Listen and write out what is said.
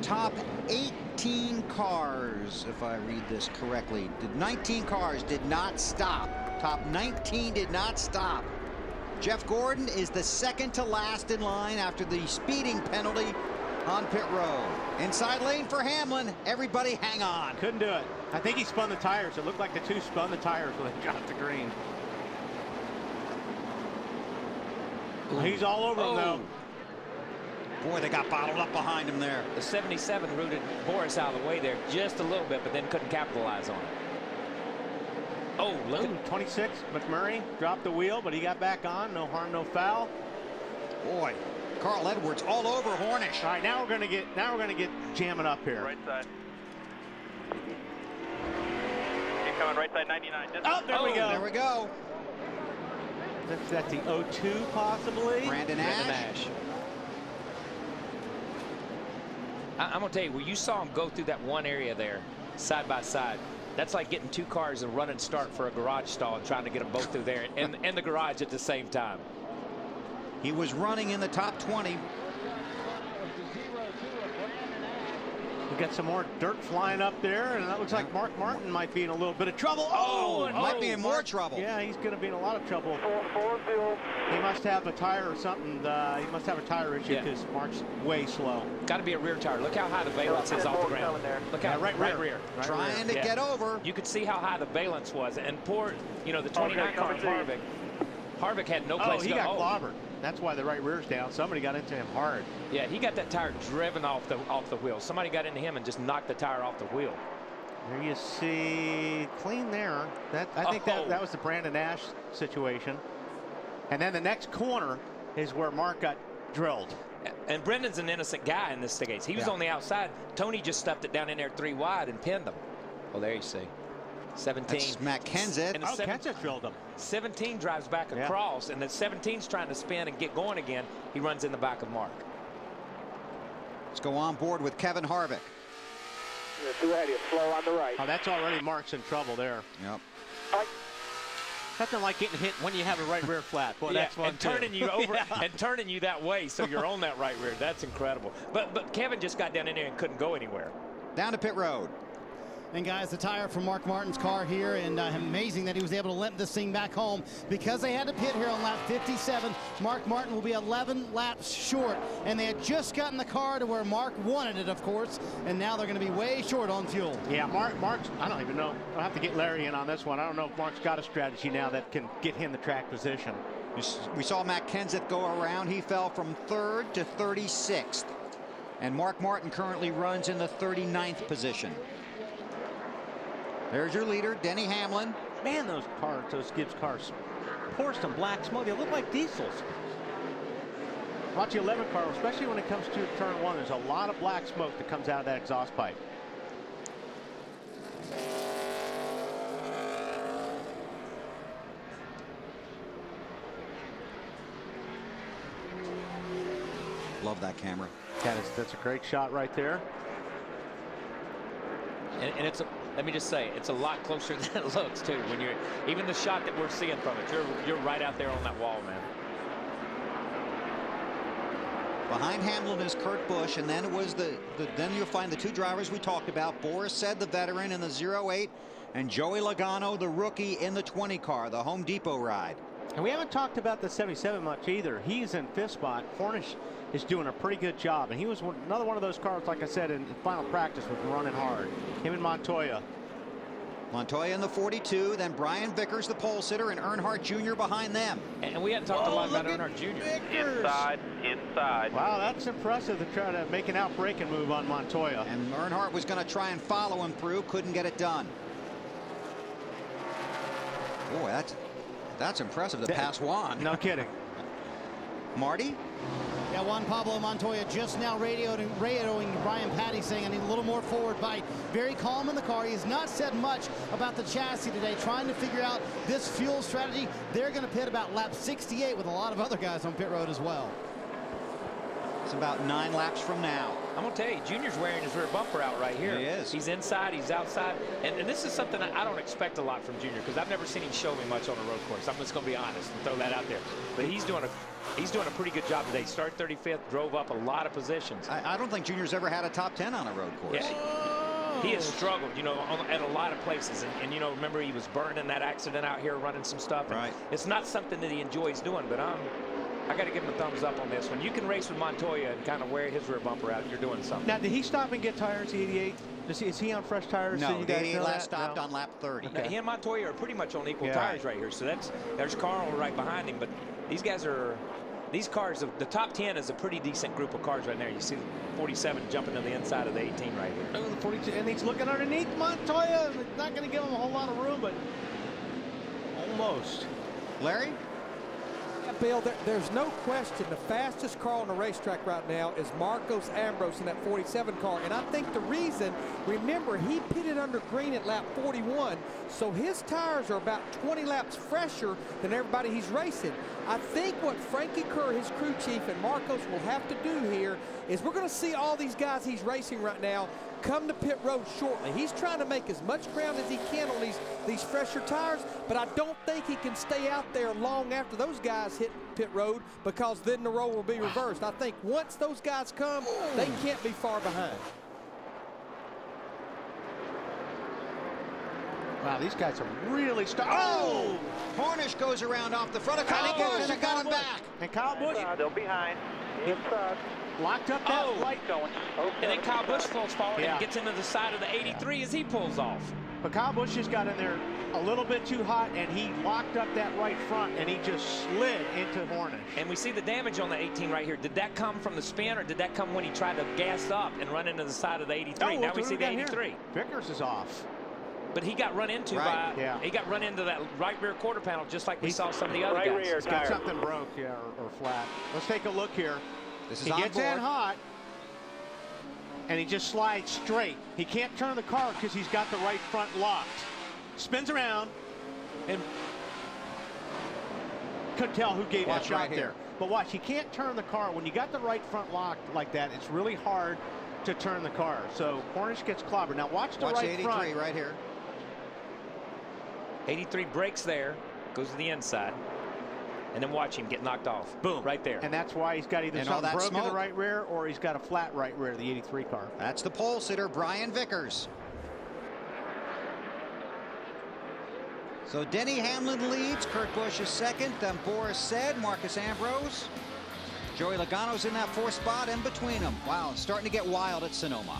top 18 cars, if I read this correctly, 19 cars did not stop. Top 19 did not stop. Jeff Gordon is the second to last in line after the speeding penalty on pit road. Inside lane for Hamlin. Everybody hang on. Couldn't do it. I think he spun the tires. It looked like the two spun the tires when they got to green. Ooh. He's all over him though. Boy, they got bottled up behind him there. The 77 rooted Boris out of the way there just a little bit, but then couldn't capitalize on it. Oh, look at 26. McMurray dropped the wheel, but he got back on. No harm, no foul. Boy, Carl Edwards all over Hornish. All right, now we're gonna get jamming up here. Right side. Keep coming right side 99. Oh, there we go. There we go. That's the 02 possibly. Brandon Ash. I'm gonna tell you, when you saw him go through that one area there, side by side, that's like getting two cars and run and start for a garage stall and trying to get them both through there and the garage at the same time. He was running in the top 20. We got some more dirt flying up there, and that looks like Mark Martin might be in a little bit of trouble. Might be in more trouble. Yeah, he's going to be in a lot of trouble. He must have a tire or something. He must have a tire issue because Mark's way slow. Got to be a rear tire. Look how high the valence is off the ground. Look how right rear. Trying to get over. You could see how high the valence was, and poor, the 29 car Harvick. Harvick had no place to go. He got clobbered. That's why the right rear's down. Somebody got into him hard. Yeah, he got that tire driven off the wheel. Somebody got into him and just knocked the tire off the wheel. There you see, clean there. I think that was the Brandon Ash situation. And then the next corner is where Mark got drilled. And Brendan's an innocent guy in this case. He was on the outside. Tony just stuffed it down in there 3 wide and pinned him. Oh, there you see. 17. That's Matt Kenseth. And Kenseth drilled him. 17 drives back across, and then 17's trying to spin and get going again. He runs in the back of Mark. Let's go on board with Kevin Harvick. Too ahead, slow on the right. Oh, that's already Mark's in trouble there. Yep. Nothing like getting hit when you have a right rear flat. Boy, that's fun and turning you over and turning you that way, so you're on that right rear. That's incredible. But Kevin just got down in there and couldn't go anywhere. Down to pit road. And guys, the tire from Mark Martin's car here, and amazing that he was able to limp this thing back home because they had to pit here on lap 57. Mark Martin will be 11 laps short, and they had just gotten the car to where Mark wanted it, of course, and now they're going to be way short on fuel. Yeah, Mark's, I don't even know. I'll have to get Larry in on this one. I don't know if Mark's got a strategy now that can get him the track position. We saw Matt Kenseth go around. He fell from 3rd to 36th, and Mark Martin currently runs in the 39th position. There's your leader, Denny Hamlin. Man, those Gibbs cars pour some black smoke. They look like diesels. Watch the 11 car, especially when it comes to turn 1. There's a lot of black smoke that comes out of that exhaust pipe. Love that camera. That's a great shot right there. And it's let me just say, it's a lot closer than it looks too. When you're even the shot that we're seeing from it, you're right out there on that wall, man. Behind Hamlin is Kurt Busch, and then it was then you'll find the two drivers we talked about. Boris Said, the veteran, in the 08, and Joey Logano, the rookie, in the 20 car, the Home Depot ride. And we haven't talked about the 77 much either. He's in 5th spot. Hornish is doing a pretty good job, and he was another one of those cars, like I said, in final practice, was running hard. Him and Montoya. Montoya in the 42, then Brian Vickers, the pole sitter, and Earnhardt Jr. behind them. And we hadn't talked a lot about Earnhardt Jr. Inside. Wow, that's impressive to try to make an outbreaking move on Montoya. And Earnhardt was going to try and follow him through, couldn't get it done. Boy, that's impressive to pass Juan. No kidding. Marty? Yeah, Juan Pablo Montoya just now radioing Brian Patty, saying I need a little more forward bite. Very calm in the car. He has not said much about the chassis today, trying to figure out this fuel strategy. They're going to pit about lap 68 with a lot of other guys on pit road as well. It's about 9 laps from now. I'm going to tell you, Junior's wearing his rear bumper out right here. He is. He's inside, he's outside. And this is something I don't expect a lot from Junior because I've never seen him show me much on a road course. I'm just going to be honest and throw that out there. But he's doing a pretty good job today. Started 35th, drove up a lot of positions. I don't think Junior's ever had a top 10 on a road course. Yeah. He has struggled, you know, at a lot of places. And you know, remember he was burned in that accident out here running some stuff. Right. It's not something that he enjoys doing, but I got to give him a thumbs up on this one. You can race with Montoya and kind of wear his rear bumper out. You're doing something. Now, did he stop and get tires, the 88? Is he on fresh tires? No, so the 88 last stopped on lap 30. Okay. He and Montoya are pretty much on equal tires right here. So there's Carl right behind him. But these guys are, these cars, the top 10 is a pretty decent group of cars right there. You see 47 jumping to the inside of the 18 right here. Oh, the 42, and he's looking underneath Montoya. Not going to give him a whole lot of room, but almost. Larry? Bill, there's no question the fastest car on the racetrack right now is Marcos Ambrose in that 47 car. And I think the reason, remember, he pitted under green at lap 41, so his tires are about 20 laps fresher than everybody he's racing. I think what Frankie Kerr, his crew chief, and Marcos will have to do here is we're going to see all these guys he's racing right now come to pit road shortly. He's trying to make as much ground as he can on these fresher tires, but I don't think he can stay out there long after those guys hit pit road because then the role will be reversed. I think once those guys come, they can't be far behind. Wow, these guys are really Oh! Hornish goes around off the front of Kyle Busch and got him back. And Kyle Busch. Still behind. Inside. Locked up that right. Going. And then Kyle Busch falls forward and gets into the side of the 83 as he pulls off. But Kyle Busch just got in there a little bit too hot, and he locked up that right front, and he just slid into Hornish. And we see the damage on the 18 right here. Did that come from the spin, or did that come when he tried to gas up and run into the side of the 83? Oh, now we see the 83. Here. Vickers is off. But he got run into he got run into that right rear quarter panel just like we saw some of the other guys. He's got something broke, or flat. Let's take a look here. He gets in hot, and he just slides straight. He can't turn the car because he's got the right front locked. Spins around, and couldn't tell who gave that shot there. But watch, he can't turn the car. When you got the right front locked like that, it's really hard to turn the car. So Hornish gets clobbered. Now watch the right 83 front. right here. 83 breaks there, goes to the inside, and then watch him get knocked off. Boom, right there. And that's why he's got either something broken in the right rear or he's got a flat right rear, the 83 car. That's the pole sitter, Brian Vickers. So Denny Hamlin leads, Kurt Busch is second, then Boris Said, Marcus Ambrose. Joey Logano's in that fourth spot in between them. Wow, it's starting to get wild at Sonoma.